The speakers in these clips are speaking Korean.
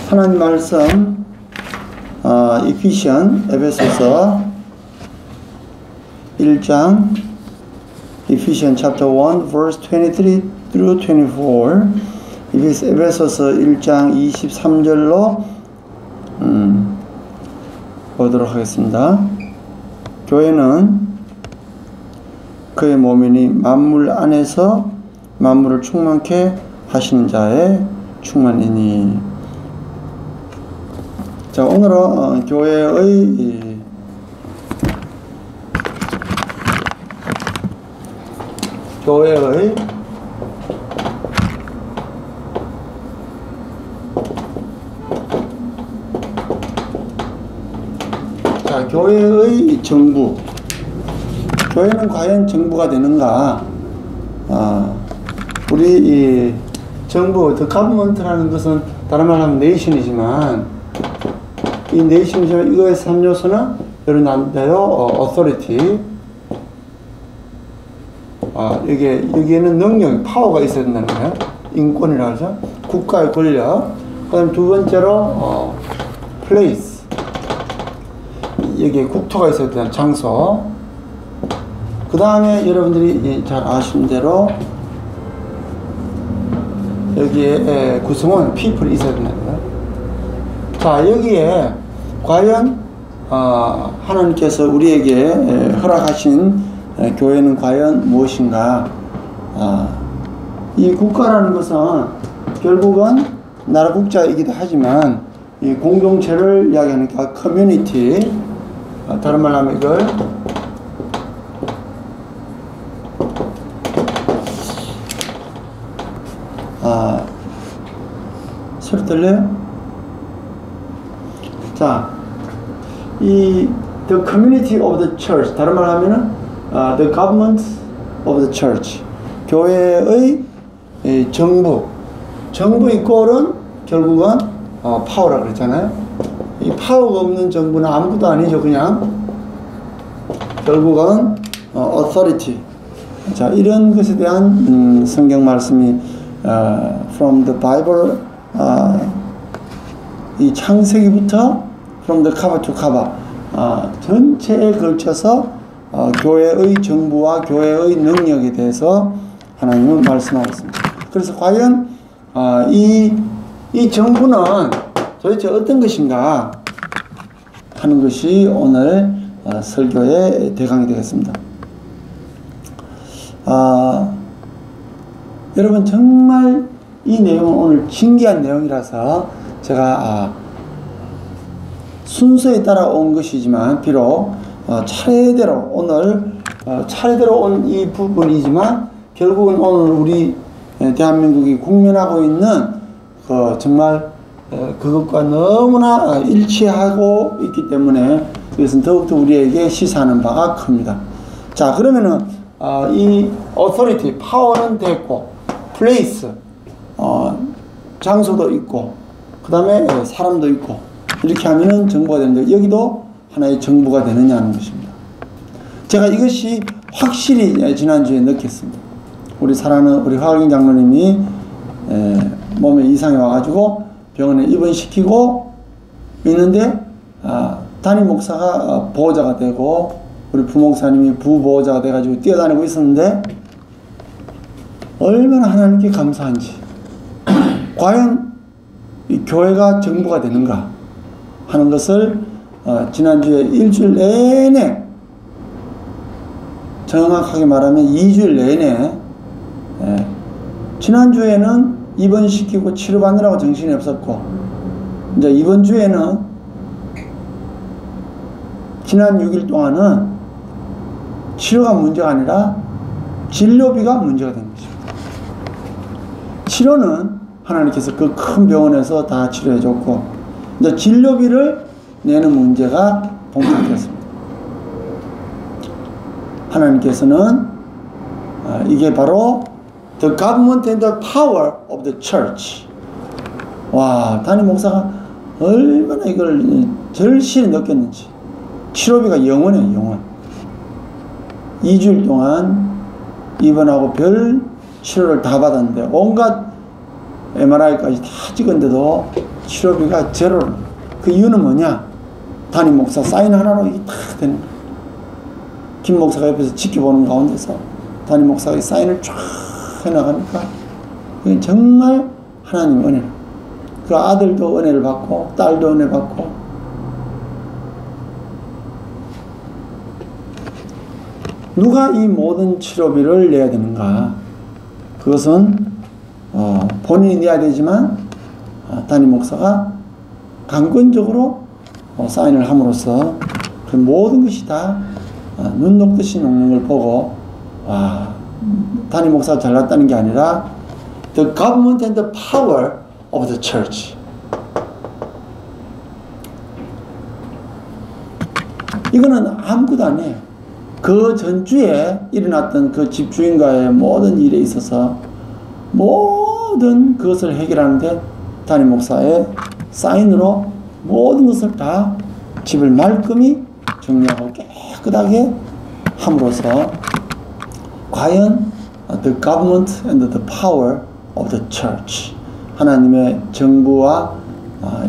하나님 말씀 이피시언 에베소서 1장 Ephesians chapter 1 verse 23 through 24 에베소서 1장 23절로 보도록 하겠습니다. 교회는 그의 몸이니 만물 안에서 만물을 충만케 하시는 자의 충만이니. 자, 오늘은 교회의 교회의 정부. 교회는 과연 정부가 되는가? 우리 이 정부, the government라는 것은 다른 말로 하면 네이션이지만, 이 네이션이지만 이거의 3요소는 여러분 대로 authority. 여기에는 능력, 파워가 있어야 된다는 거예요. 인권이라고 하죠. 국가의 권력. 그 다음 두 번째로 place. 여기에 국토가 있어야 되는 장소. 그 다음에 여러분들이 잘 아시는 대로 여기에 구성원, people이 있어야 된다는 거예요. 자, 여기에 과연 하나님께서 우리에게 허락하신 교회는 과연 무엇인가? 이 국가라는 것은 결국은 나라 국자이기도 하지만 이 공동체를 이야기하니까 커뮤니티, 다른 말로 하면 이걸 소리 들려요? 자, 이 the community of the church, 다른 말로 하면은 the government of the church, 교회의 정부 이꼴은 결국은 파워라 그랬잖아요. 이 파워가 없는 정부는 아무것도 아니죠. 그냥 결국은 authority. 자, 이런 것에 대한 성경 말씀이 from the Bible, 이 창세기부터 from the cover to cover 전체에 걸쳐서 교회의 정부와 교회의 능력에 대해서 하나님은 말씀하고 있습니다. 그래서 과연 이 정부는 도대체 어떤 것인가 하는 것이 오늘 설교의 대강이 되겠습니다. 여러분, 정말 이 내용은 오늘 신기한 내용이라서 제가 순서에 따라 온 것이지만 비록 차례대로 오늘 차례대로 온 이 부분이지만 결국은 오늘 우리 대한민국이 국면하고 있는 정말 그것과 너무나 일치하고 있기 때문에 이것은 더욱더 우리에게 시사하는 바가 큽니다. 자, 그러면은 이 authority, 파워는 됐고, place, 장소도 있고, 그 다음에 사람도 있고, 이렇게 하면은 정부가 되는데 여기도 하나의 정부가 되느냐는 것입니다. 제가 이것이 확실히 지난주에 느꼈습니다. 우리 사랑하는 우리 화학인 장로님이 몸에 이상이 와가지고 병원에 입원시키고 있는데 담임 목사가 보호자가 되고 우리 부목사님이 부보호자가 돼가지고 뛰어다니고 있었는데 얼마나 하나님께 감사한지. 과연 이 교회가 정부가 되는가 하는 것을 지난주에 일주일 내내, 정확하게 말하면 2주일 내내, 지난주에는 입원시키고 치료받느라고 정신이 없었고, 이제 이번 주에는 지난 6일 동안은 치료가 문제가 아니라 진료비가 문제가 된 것입니다. 치료는 하나님께서 그 큰 병원에서 다 치료해줬고, 이제 진료비를 내는 문제가 봉착했습니다. 하나님께서는 이게 바로 the government and the power of the church. 와, 담임 목사가 얼마나 이걸 절실히 느꼈는지. 치료비가 영원해요, 영원. 2주일 동안 입원하고 별 치료를 다 받았는데 온갖 MRI까지 다 찍었는데도 치료비가 제로로. 그 이유는 뭐냐? 담임 목사 사인 하나로 이게 다 되는 거예요. 김 목사가 옆에서 지켜보는 가운데서 담임 목사가 사인을 쫙 해나가니까 그게 정말 하나님 은혜. 그 아들도 은혜를 받고 딸도 은혜 받고. 누가 이 모든 치료비를 내야 되는가? 그것은 본인이 내야 되지만 담임 목사가 강권적으로 사인을 함으로써 그 모든 것이 다 눈 녹듯이 녹는 걸 보고 담임 목사가 잘났다는 게 아니라 the government and the power of the church. 이거는 아무것도 아니에요. 그 전주에 일어났던 그 집주인과의 모든 일에 있어서 모든 그것을 해결하는데 담임 목사의 사인으로 모든 것을 다 집을 말끔히 정리하고 깨끗하게 함으로써 과연 the government and the power of the church, 하나님의 정부와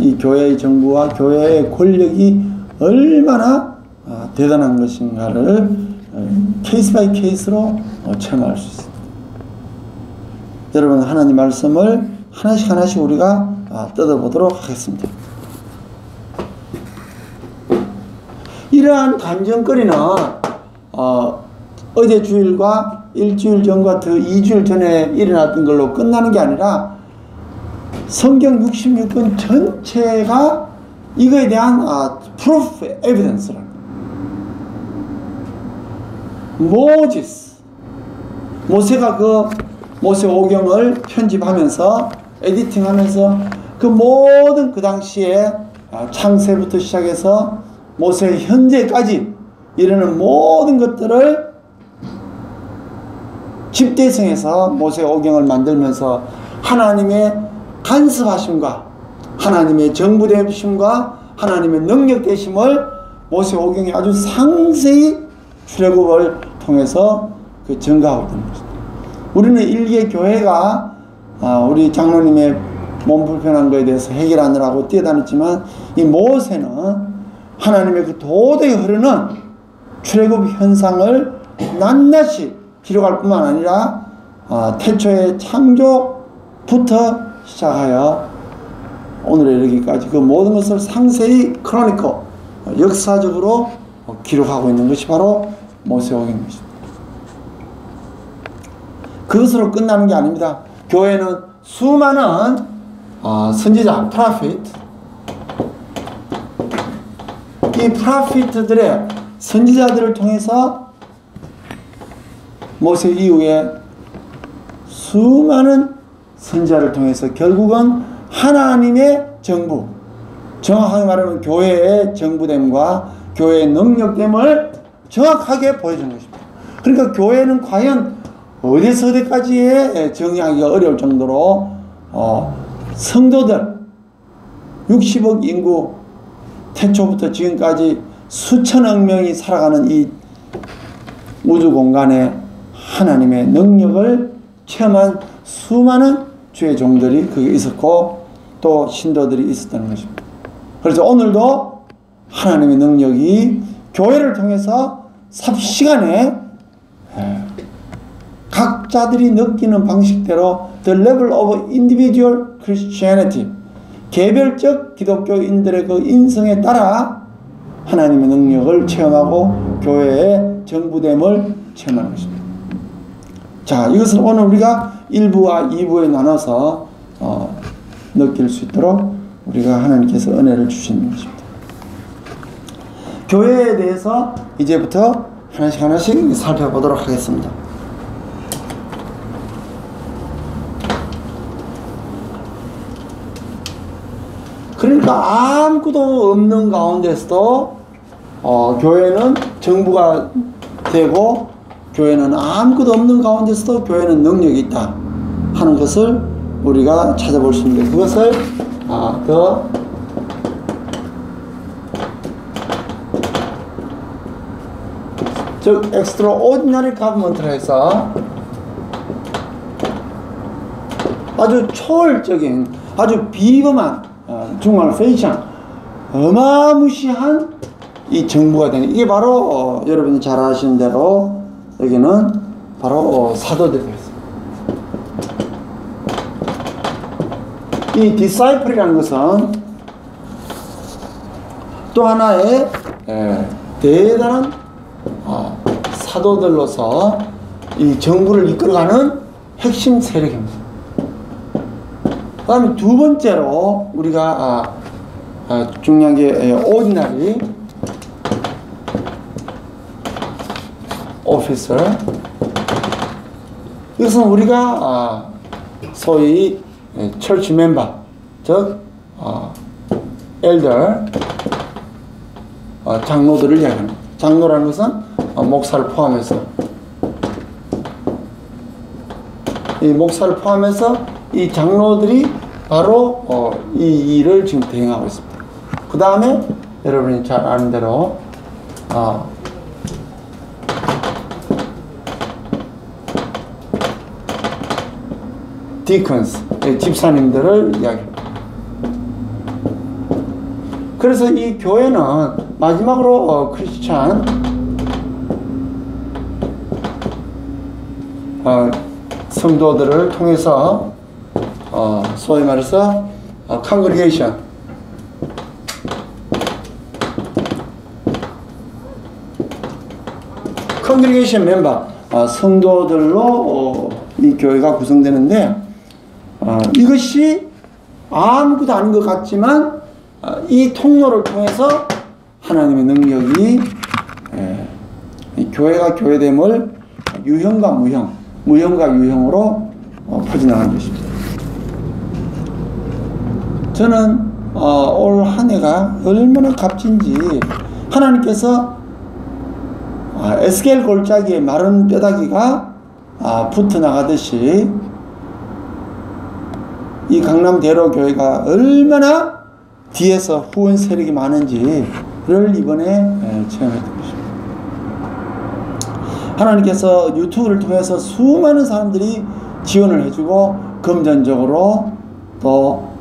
이 교회의 정부와 교회의 권력이 얼마나 대단한 것인가를 케이스 바이 케이스로 체험할 수 있습니다. 여러분, 하나님 말씀을 하나씩 하나씩 우리가 뜯어보도록 하겠습니다. 이러한 간증거리는 어제 주일과 일주일 전과 더 2주일 전에 일어났던 걸로 끝나는 게 아니라 성경 66권 전체가 이거에 대한 proof evidence라는 모세가 그 모세오경을 편집하면서 에디팅하면서 그 모든 그 당시에 창세부터 시작해서 모세 현재까지 이르는 모든 것들을 집대성에서 모세오경을 만들면서 하나님의 간섭하심과 하나님의 정부되심과 하나님의 능력되심을 모세오경에 아주 상세히 출애굽을 통해서 그 증가하고 있는 것입니다. 우리는 일개 교회가 우리 장로님의 몸 불편한 것에 대해서 해결하느라고 뛰어다녔지만 이 모세는 하나님의 그 도덕이 흐르는 출애굽 현상을 낱낱이 기록할 뿐만 아니라 태초의 창조부터 시작하여 오늘에 이르기까지 그 모든 것을 상세히 크로니커 역사적으로 기록하고 있는 것이 바로 모세오경인 것입니다. 그것으로 끝나는 게 아닙니다. 교회는 수많은 선지자, 프라핏, 이 프라핏들의 선지자들을 통해서 모세 이후에 수많은 선지자를 통해서 결국은 하나님의 정부, 정확하게 말하면 교회의 정부됨과 교회의 능력됨을 정확하게 보여준 것입니다. 그러니까 교회는 과연 어디서 어디까지 정의하기가 어려울 정도로 성도들 60억 인구 태초부터 지금까지 수천억 명이 살아가는 이 우주 공간에 하나님의 능력을 체험한 수많은 주의 종들이 거기 있었고 또 신도들이 있었다는 것입니다. 그래서 오늘도 하나님의 능력이 교회를 통해서 삽시간에 각자들이 느끼는 방식대로 the level of individual Christianity, 개별적 기독교인들의 그 인성에 따라 하나님의 능력을 체험하고 교회의 정부됨을 체험하는 것입니다. 자, 이것을 오늘 우리가 1부와 2부에 나눠서 느낄 수 있도록 우리가 하나님께서 은혜를 주시는 것입니다. 교회에 대해서 이제부터 하나씩 하나씩 살펴보도록 하겠습니다. 그러니까 아무것도 없는 가운데서도 교회는 정부가 되고 교회는 아무것도 없는 가운데서도 교회는 능력이 있다 하는 것을 우리가 찾아볼 수 있는데, 그것을 즉 extraordinary government를 해서 아주 초월적인 아주 비범한 정말 페이션 어마무시한 이 정부가 되는, 이게 바로 여러분이 잘 아시는 대로 여기는 바로 사도들이었습니다. 이 디사이플이라는 것은 또 하나의 대단한 사도들로서 이 정부를 이끌어가는 핵심 세력입니다. 그 다음에 두 번째로 우리가 중요한 게 ordinary officer. 이것은 우리가 소위 church member, 즉 elder, 장로들을 이야기합니다. 장로라는 것은 목사를 포함해서, 이 목사를 포함해서 이 장로들이 바로 이 일을 지금 대행하고 있습니다. 그 다음에 여러분이 잘 아는 대로 디컨스, 집사님들을 이야기합니다. 그래서 이 교회는 마지막으로 크리스찬 성도들을 통해서 소위 말해서 congregation, 멤버, 성도들로 이 교회가 구성되는데, 이것이 아무것도 아닌 것 같지만 이 통로를 통해서 하나님의 능력이 이 교회가 교회됨을 유형과 무형, 무형과 유형으로 퍼져나가는 것입니다. 저는 올 한 해가 얼마나 값진지, 하나님께서 에스겔 골짜기에 마른 뼈다귀가 붙어 나가듯이 이 강남대로 교회가 얼마나 뒤에서 후원 세력이 많은지를 이번에 체험했던 것입니다. 하나님께서 유튜브를 통해서 수많은 사람들이 지원을 해주고, 금전적으로 또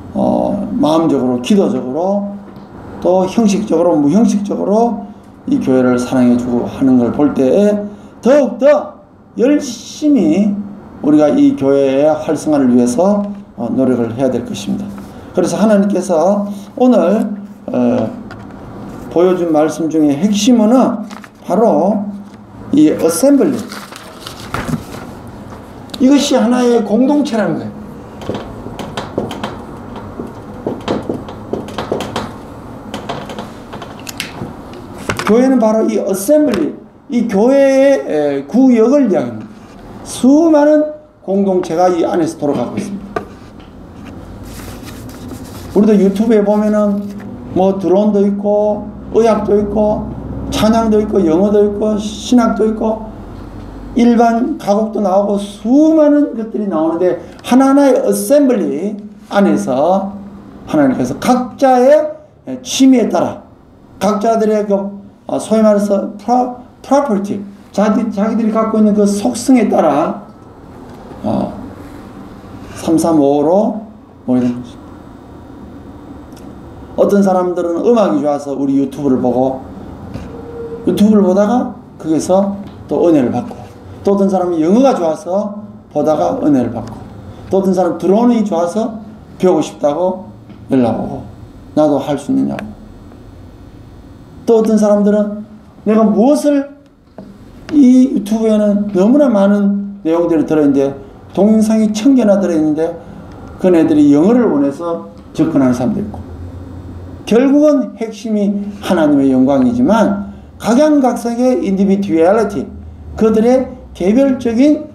마음적으로, 기도적으로, 또 형식적으로, 무형식적으로 이 교회를 사랑해주고 하는 걸 볼 때에 더욱더 열심히 우리가 이 교회의 활성화를 위해서 노력을 해야 될 것입니다. 그래서 하나님께서 오늘 보여준 말씀 중에 핵심은 바로 이 어셈블리, 이것이 하나의 공동체라는 거예요. 교회는 바로 이 어셈블리, 이 교회의 구역을 이야기합니다. 수많은 공동체가 이 안에서 돌아가고 있습니다. 우리도 유튜브에 보면은 뭐 드론도 있고, 의학도 있고, 찬양도 있고, 영어도 있고, 신학도 있고, 일반 가곡도 나오고 수많은 것들이 나오는데, 하나하나의 어셈블리 안에서 하나님께서 각자의 취미에 따라, 각자들의 소위 말해서 property, 자기들이 갖고 있는 그 속성에 따라 335로 모이는 것입니다. 어떤 사람들은 음악이 좋아서 우리 유튜브를 보고, 유튜브를 보다가 거기서 또 은혜를 받고, 또 어떤 사람은 영어가 좋아서 보다가 은혜를 받고, 또 어떤 사람은 드론이 좋아서 배우고 싶다고 연락 오고, 나도 할 수 있느냐고. 또 어떤 사람들은 내가 무엇을, 이 유튜브에는 너무나 많은 내용들이 들어있는데, 동영상이 1000개나 들어있는데 그네들이 영어를 원해서 접근하는 사람도 있고, 결국은 핵심이 하나님의 영광이지만 각양각색의 인디비듀얼리티, 그들의 개별적인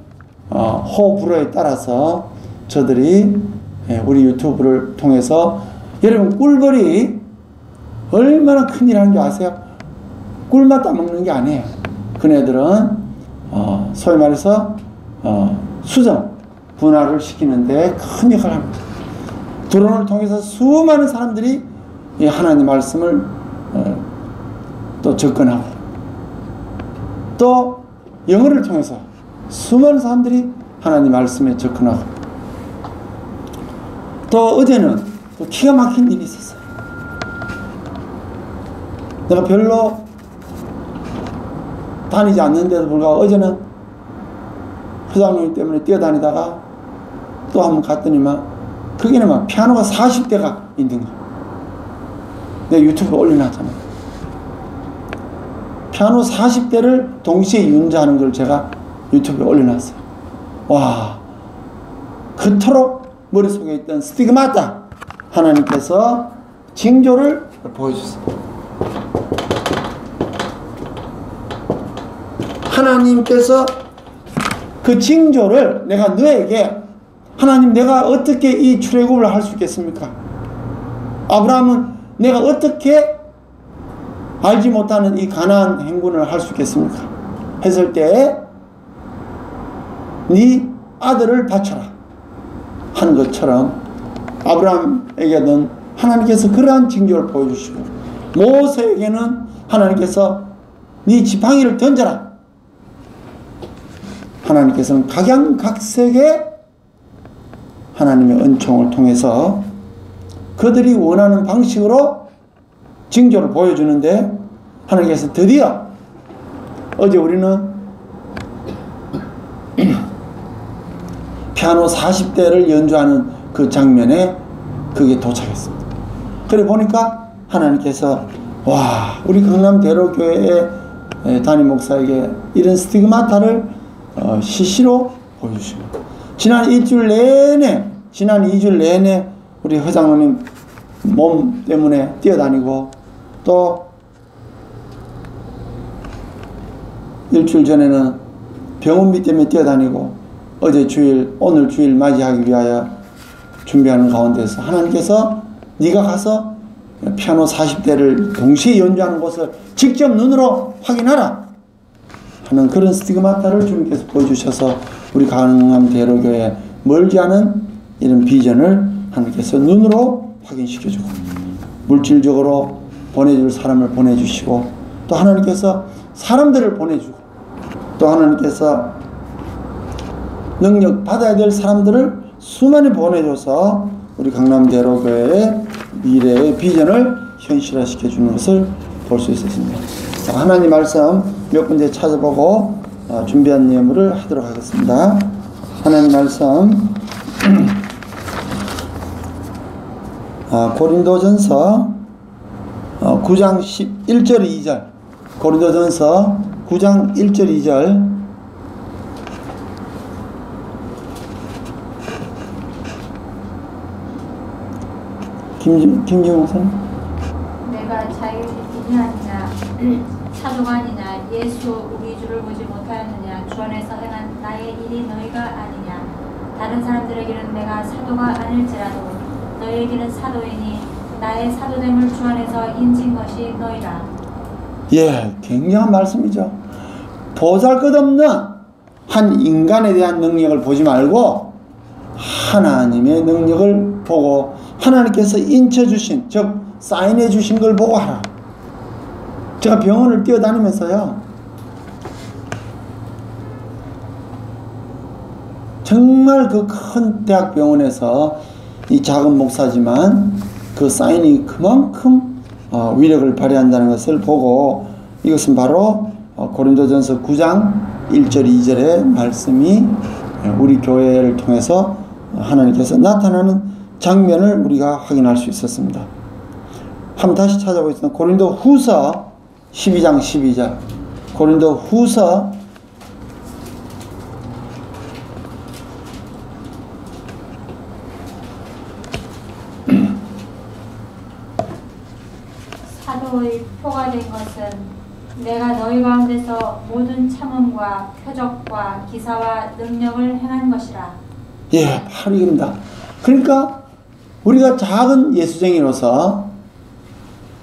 호불호에 따라서 저들이 우리 유튜브를 통해서, 여러분 꿀벌이 얼마나 큰일 하는 줄 아세요? 꿀만 따먹는 게 아니에요. 그네들은 소위 말해서 수정, 분할을 시키는데 큰 역할을 합니다. 드론을 통해서 수많은 사람들이 이 하나님 말씀을 또 접근하고, 또 영어를 통해서 수많은 사람들이 하나님 말씀에 접근하고, 또 어제는 또 기가 막힌 일이 있었어요. 내가 별로 다니지 않는데도 불구하고 어제는 회장님 때문에 뛰어다니다가 또 한번 갔더니만 거기는 막 피아노가 40대가 있는 거야. 내가 유튜브에 올려놨잖아. 피아노 40대를 동시에 연주하는 걸 제가 유튜브에 올려놨어요. 와, 그토록 머릿속에 있던 스티그마타 하나님께서 징조를 보여주세요. 하나님께서 그 징조를 내가 너에게 하나님 내가 어떻게 이 출애굽을 할 수 있겠습니까? 아브라함은 내가 어떻게 알지 못하는 이 가나안 행군을 할 수 있겠습니까? 했을 때 네 아들을 바쳐라 한 것처럼 아브라함에게는 하나님께서 그러한 징조를 보여주시고 모세에게는 하나님께서 네 지팡이를 던져라. 하나님께서는 각양각색의 하나님의 은총을 통해서 그들이 원하는 방식으로 징조를 보여주는데 하나님께서 드디어 어제 우리는 피아노 40대를 연주하는 그 장면에 그게 도착했습니다. 그래 보니까 하나님께서 와 우리 강남 대로교회의 담임 목사에게 이런 스티그마타를 시시로 보여주시고 지난 2주 내내 우리 회장님 몸 때문에 뛰어다니고 또 일주일 전에는 병원비 때문에 뛰어다니고 어제 주일 오늘 주일 맞이하기 위하여 준비하는 가운데서 하나님께서 네가 가서 피아노 40대를 동시에 연주하는 것을 직접 눈으로 확인하라 하는 그런 스티그마타를 주님께서 보여주셔서 우리 강남 대로교회 멀지 않은 이런 비전을 하나님께서 눈으로 확인시켜주고 물질적으로 보내줄 사람을 보내주시고 또 하나님께서 사람들을 보내주고 또 하나님께서 능력 받아야 될 사람들을 수많이 보내줘서 우리 강남 대로교회의 미래의 비전을 현실화시켜주는 것을 볼 수 있었습니다. 자, 하나님 말씀 몇 군데 찾아보고 준비한 예물을 하도록 하겠습니다. 하나님 말씀 고린도전서 9장 1절 2절 고린도전서 9장 1절 2절 김지웅 목사님 내가 자유인이냐 아니냐 사도가 아니냐 예수 우리 주를 보지 못하였느냐 주 안에서 행한 나의 일이 너희가 아니냐 다른 사람들에게는 내가 사도가 아닐지라도 너희에게는 사도이니 나의 사도됨을 주 안에서 인친 것이 너희라. 예, 굉장한 말씀이죠. 보잘것없는 한 인간에 대한 능력을 보지 말고 하나님의 능력을 보고 하나님께서 인쳐주신 즉 사인해 주신 걸 보고 하라. 제가 병원을 뛰어다니면서요 정말 그 큰 대학병원에서 이 작은 목사지만 그 사인이 그만큼 위력을 발휘한다는 것을 보고 이것은 바로 고린도전서 9장 1절 2절의 말씀이 우리 교회를 통해서 하나님께서 나타나는 장면을 우리가 확인할 수 있었습니다. 한번 다시 찾아보겠습니다. 고린도 후서 12장 12절 고린도 후서 사도의 표가 된 것은 내가 너희 가운데서 모든 참음과 표적과 기사와 능력을 행한 것이라. 예, 바로 이겁니다. 그러니까 우리가 작은 예수쟁이로서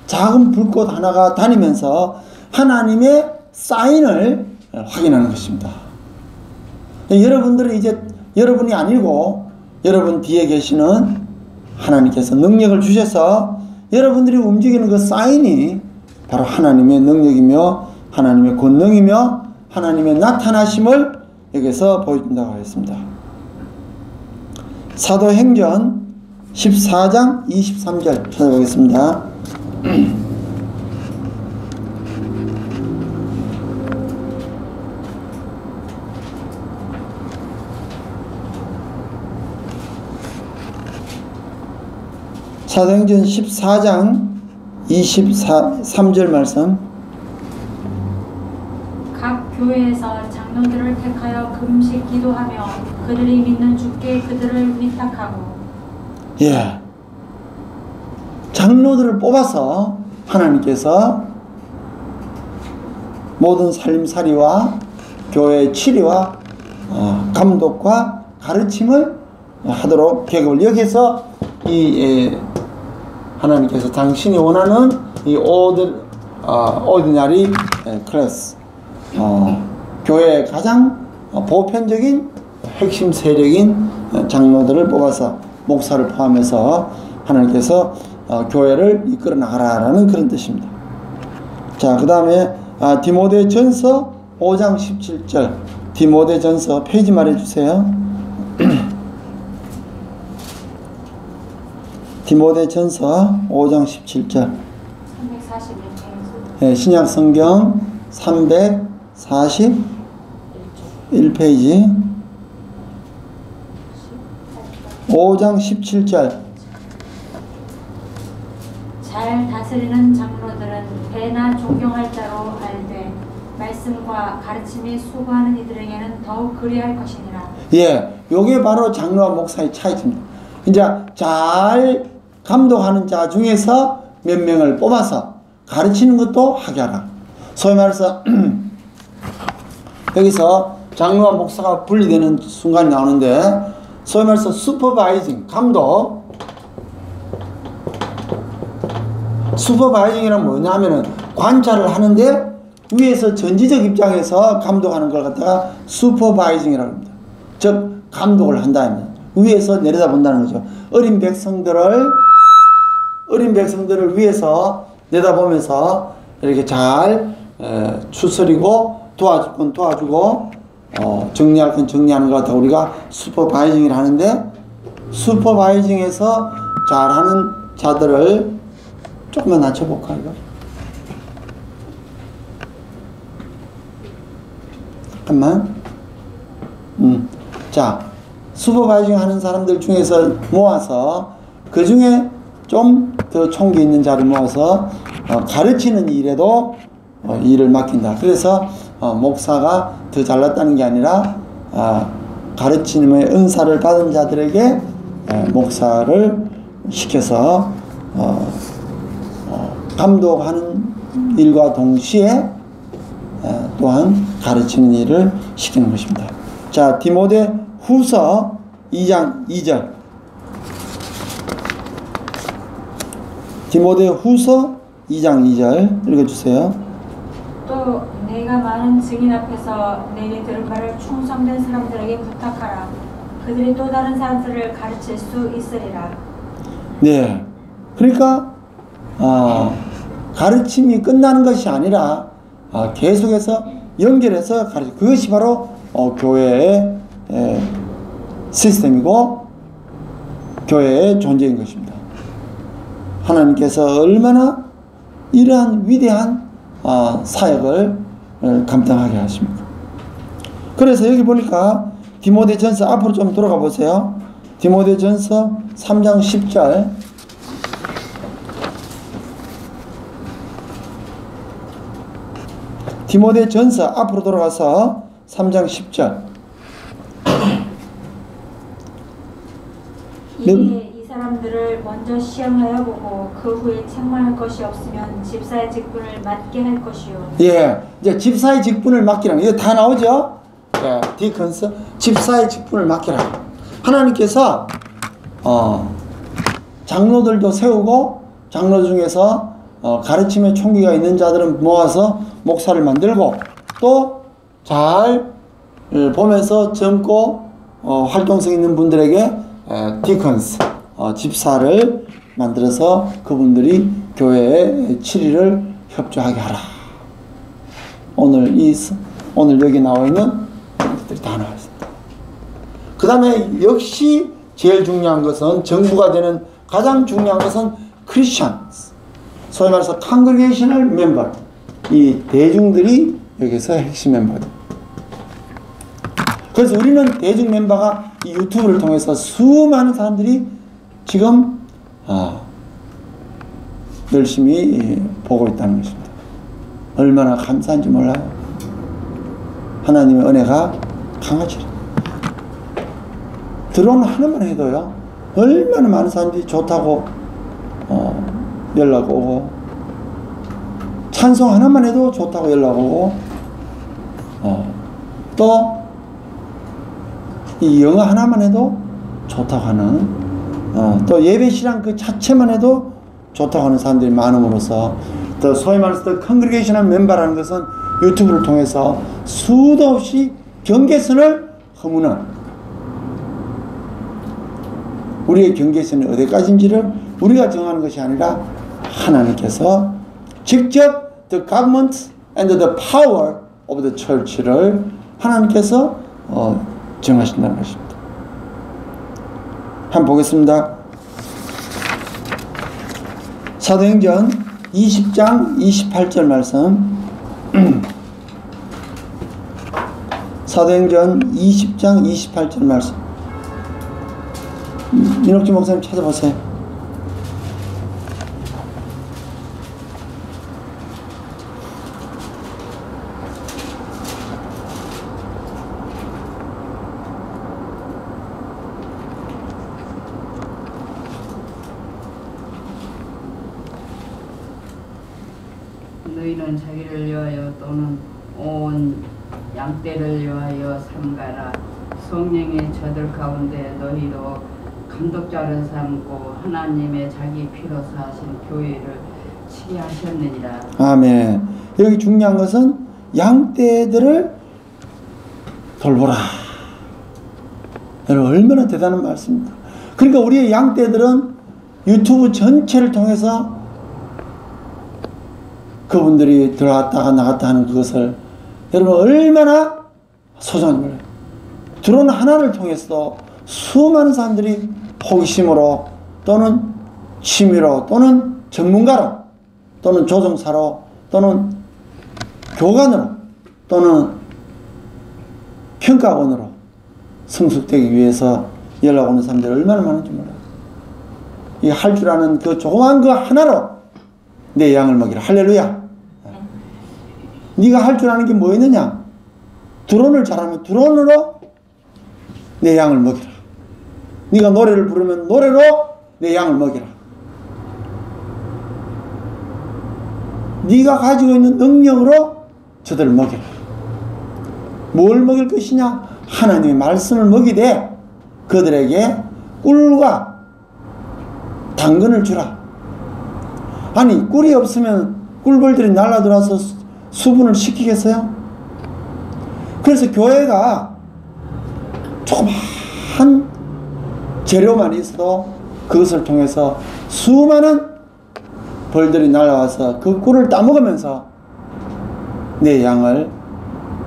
작은 불꽃 하나가 다니면서 하나님의 사인을 확인하는 것입니다. 여러분들은 이제 여러분이 아니고 여러분 뒤에 계시는 하나님께서 능력을 주셔서 여러분들이 움직이는 그 사인이 바로 하나님의 능력이며 하나님의 권능이며 하나님의 나타나심을 여기서 보여준다고 하였습니다. 사도행전 14장 23절 찾아보겠습니다. 사도행전 14장 23절 말씀. 각 교회에서 장로들을 택하여 금식 기도하며 그들이 믿는 주께 그들을 위탁하고. 예. 장로들을 뽑아서 하나님께서 모든 살림살이와 교회의 치리와 감독과 가르침을 하도록 계급을 여기서 하나님께서 당신이 원하는 이 오디너리 클래스, 교회의 가장 보편적인 핵심 세력인 장로들을 뽑아서 목사를 포함해서 하나님께서 교회를 이끌어 나가라라는 그런 뜻입니다. 자, 그 다음에 디모데전서 5장 17절. 디모데전서 페이지 말해주세요. 디모데전서 5장 17절. 341페이지. 네, 신약성경 341페이지. 5장 17절. 잘 다스리는 장로들은 배나 존경할 자로 알되 말씀과 가르침이 수고하는 이들에게는 더욱 그리할 것이니라. 예, 요게 바로 장로와 목사의 차이입니다. 이제 잘 감독하는 자 중에서 몇 명을 뽑아서 가르치는 것도 하게 하라. 소위 말해서 여기서 장로와 목사가 분리되는 순간이 나오는데, 소위 말해서 슈퍼바이징, 감독. 슈퍼바이징이란 뭐냐 하면은 관찰을 하는데 위에서 전지적 입장에서 감독하는 걸 갖다가 슈퍼바이징이라고 합니다. 즉 감독을 한다는, 위에서 내려다본다는 거죠. 어린 백성들을 위에서 내다보면서 이렇게 잘 추스리고 도와줄 건 도와주고 정리할 건 정리하는 것 같아 우리가 슈퍼바이징을 하는데, 슈퍼바이징에서 잘하는 자들을 조금만 낮춰볼까 이거? 잠깐만. 자, 슈퍼바이징 하는 사람들 중에서 모아서 그 중에 좀 더 총기 있는 자를 모아서 가르치는 일에도 일을 맡긴다. 그래서 목사가 더 잘났다는 게 아니라 가르침의 은사를 받은 자들에게 목사를 시켜서 감독하는 일과 동시에 또한 가르치는 일을 시키는 것입니다. 자, 디모데 후서 2장 2절. 디모데 후서 2장 2절 읽어주세요. 또 내가 많은 증인 앞에서 내게 들은 말을 충성된 사람들에게 부탁하라. 그들이 또 다른 사람들을 가르칠 수 있으리라. 네, 그러니까 가르침이 끝나는 것이 아니라 계속해서 연결해서 가르치, 그것이 바로 교회의 시스템이고 교회의 존재인 것입니다. 하나님께서 얼마나 이러한 위대한 사역을 감당하게 하십니까? 그래서 여기 보니까 디모데전서 앞으로 좀 돌아가 보세요. 디모데전서 3장 10절. 디모데전서 앞으로 돌아가서 3장 10절. 이에 이 사람들을 먼저 시험하여 보고 그 후에 책망할 것이 없으면 집사의 직분을 맡게 할 것이요. 예, 이제 집사의 직분을 맡기라는 이거 다 나오죠. 예, 디컨스 집사의 직분을 맡기라. 하나님께서 장로들도 세우고 장로 중에서 가르침의 총기가 있는 자들은 모아서 목사를 만들고 또 잘 보면서 젊고 활동성 있는 분들에게 디컨스 집사를 만들어서 그분들이 교회의 치리를 협조하게 하라. 오늘 여기 나와 있는 것들이 다 나와 있습니다. 그 다음에 역시 제일 중요한 것은, 정부가 되는 가장 중요한 것은 크리스천스, 소위 말해서 컨그레이셔널 멤버, 이 대중들이 여기서 핵심 멤버들. 그래서 우리는 대중 멤버가 이 유튜브를 통해서 수많은 사람들이 지금 열심히 보고 있다는 것입니다. 얼마나 감사한지 몰라요. 하나님의 은혜가 강하지. 드론 하나만 해도요, 얼마나 많은 사람들이 좋다고 연락 오고, 찬송 하나만 해도 좋다고 연락 오고, 또 이 영어 하나만 해도 좋다고 하는, 또 예배 시간 그 자체만 해도 좋다고 하는 사람들이 많음으로써, 또 소위 말해서 컨그레이셔널 멤버라는 것은 유튜브를 통해서 수도 없이 경계선을 허무는, 우리의 경계선이 어디까지인지를 우리가 정하는 것이 아니라 하나님께서 직접 the government and the power of the church를 하나님께서 정하신다는 것입니다. 한번 보겠습니다. 사도행전 20장 28절 말씀. 사도행전 20장 28절 말씀. 민옥주 목사님 찾아보세요. 너희는 자기를 위하여 또는 온 양떼를 위하여 삼가라. 성령의 저들 가운데 너희도 감독자를 삼고 하나님의 자기 피로 사신 교회를 치하셨느니라. 아멘. 여기 중요한 것은 양떼들을 돌보라. 여러분, 얼마나 대단한 말씀입니다. 그러니까 우리의 양떼들은 유튜브 전체를 통해서 그분들이 들어왔다가 나갔다 하는 그것을 여러분 얼마나 소중한 거예요. 드론 하나를 통해서도 수많은 사람들이 호기심으로 또는 취미로 또는 전문가로 또는 조종사로 또는 교관으로 또는 평가원으로 성숙되기 위해서 연락 오는 사람들이 얼마나 많은지 몰라요. 이 할 줄 아는 그 조그만 그 하나로 내 양을 먹이라. 할렐루야. 네가 할 줄 아는 게 뭐 있느냐? 드론을 잘하면 드론으로 내 양을 먹이라. 네가 노래를 부르면 노래로 내 양을 먹이라. 네가 가지고 있는 능력으로 저들을 먹이라. 뭘 먹일 것이냐? 하나님의 말씀을 먹이되 그들에게 꿀과 당근을 주라. 아니, 꿀이 없으면 꿀벌들이 날아들어와서 수분을 시키겠어요? 그래서 교회가 조그만 재료만 있어도 그것을 통해서 수많은 벌들이 날아와서 그 꿀을 따먹으면서 내 양을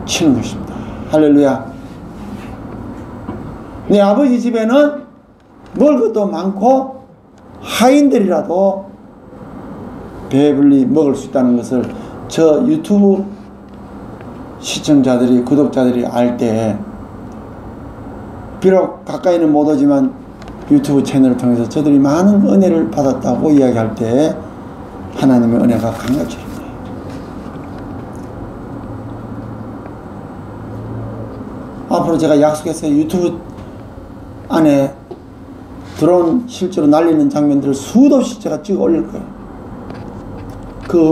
치는 것입니다. 할렐루야. 내 아버지 집에는 먹을 것도 많고 하인들이라도 배불리 먹을 수 있다는 것을 저 유튜브 시청자들이, 구독자들이 알 때, 비록 가까이는 못 오지만 유튜브 채널을 통해서 저들이 많은 은혜를 받았다고 이야기할 때 하나님의 은혜가 강하죠. 앞으로 제가 약속했어요. 유튜브 안에 드론 실제로 날리는 장면들을 수도 없이 제가 찍어 올릴 거예요. 그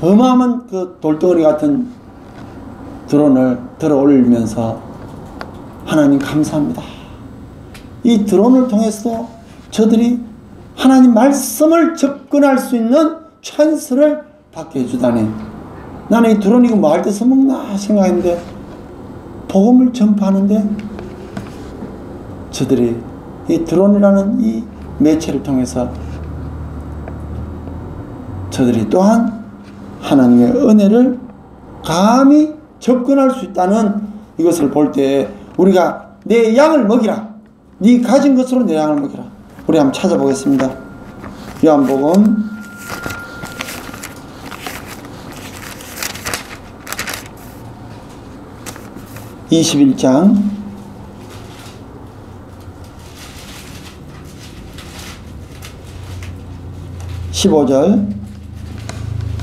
어마어마한 그 돌덩어리 같은 드론을 들어 올리면서 하나님 감사합니다. 이 드론을 통해서 저들이 하나님 말씀을 접근할 수 있는 찬스를 받게 해주다니. 나는 이 드론이 뭐 할 때 써먹나 생각했는데 복음을 전파하는데 저들이 이 드론이라는 이 매체를 통해서 저들이 또한 하나님의 은혜를 감히 접근할 수 있다는 이것을 볼 때 우리가 내 양을 먹이라. 네 가진 것으로 내 양을 먹이라. 우리 한번 찾아보겠습니다. 요한복음 21장 15절.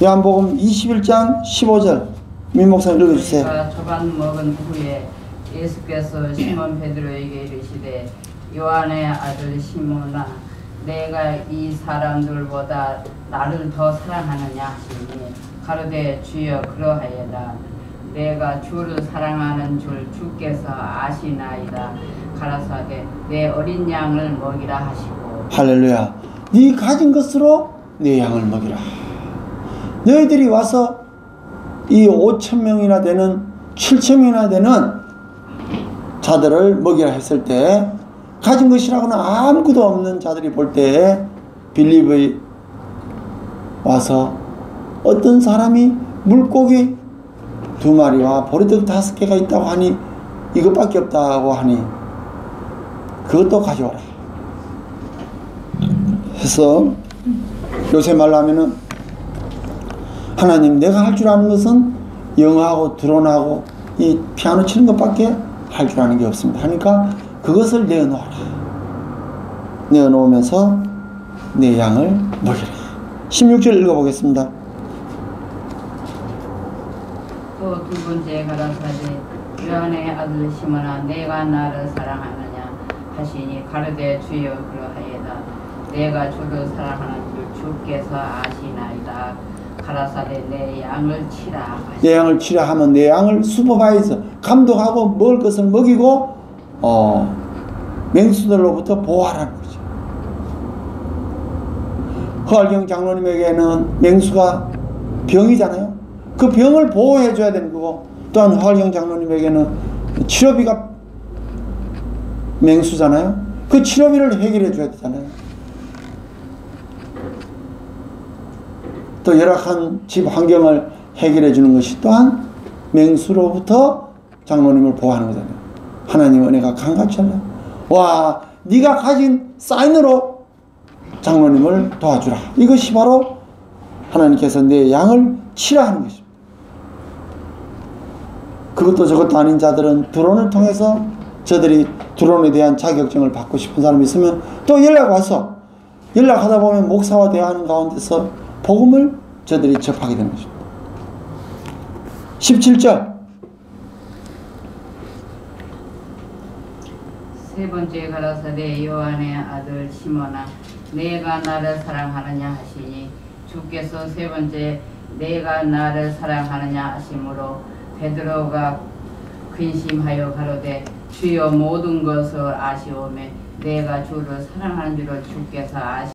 요한복음 21장 15절. 민목사님 읽어주세요. 그러니까 조반 먹은 후에 예수께서 시몬 베드로에게 이르시되 요한의 아들 시몬아 내가 이 사람들보다 나를 더 사랑하느냐 하시니 가로되 주여 그러하여라 내가 주를 사랑하는 줄 주께서 아시나이다 가라사대 내 어린 양을 먹이라 하시고 할렐루야. 네 가진 것으로 내 양을 먹이라. 너희들이 와서 이 5,000명이나 되는 7,000명이나 되는 자들을 먹이라 했을 때 가진 것이라고는 아무것도 없는 자들이 볼 때 빌립이 와서 어떤 사람이 물고기 2마리와 보리떡 5개가 있다고 하니 이것밖에 없다고 하니 그것도 가져와라 해서 요새 말로 하면은 하나님 내가 할 줄 아는 것은 영어하고 드론하고 이 피아노 치는 것밖에 할 줄 아는 게 없습니다. 하니까 그것을 내어놓아라. 내어놓으면서 내 양을 먹이라. 16절 읽어보겠습니다. 또 두 번째 가라사대 요한의 아들 시몬아 내가 나를 사랑하느냐 하시니 가로되 주여 그러하여다 내가 주를 사랑하는 줄 주께서 아시나이다 가라사대 내 양을 치라 내 양을 치라 하면 내 양을 수퍼바이저 감독하고 먹을 것을 먹이고 맹수들로부터 보호하라는 거죠. 허알경 장로님에게는 맹수가 병이잖아요. 그 병을 보호해 줘야 되는 거고 또한 허알경 장로님에게는 치료비가 맹수잖아요. 그 치료비를 해결해 줘야 되잖아요. 또 열악한 집 환경을 해결해 주는 것이 또한 맹수로부터 장로님을 보호하는 거잖아요. 하나님 은혜가 강같이 하라. 와, 네가 가진 사인으로 장로님을 도와주라. 이것이 바로 하나님께서 내 양을 치라 하는 것입니다. 그것도 저것도 아닌 자들은 드론을 통해서 저들이 드론에 대한 자격증을 받고 싶은 사람이 있으면 또 연락 와서 연락하다 보면 목사와 대화하는 가운데서 복음을 저들이 접하게 되는 것입니다. 17절. 세 번째 가라사대 요한의 아들 시몬아 내가 나를 사랑하느냐 하시니 주께서 세 번째 내가 나를 사랑하느냐 하심으로 베드로가 근심하여 가로되 주여 모든 것을 아시오매 내가 주를 사랑하는 줄을 주께서 아시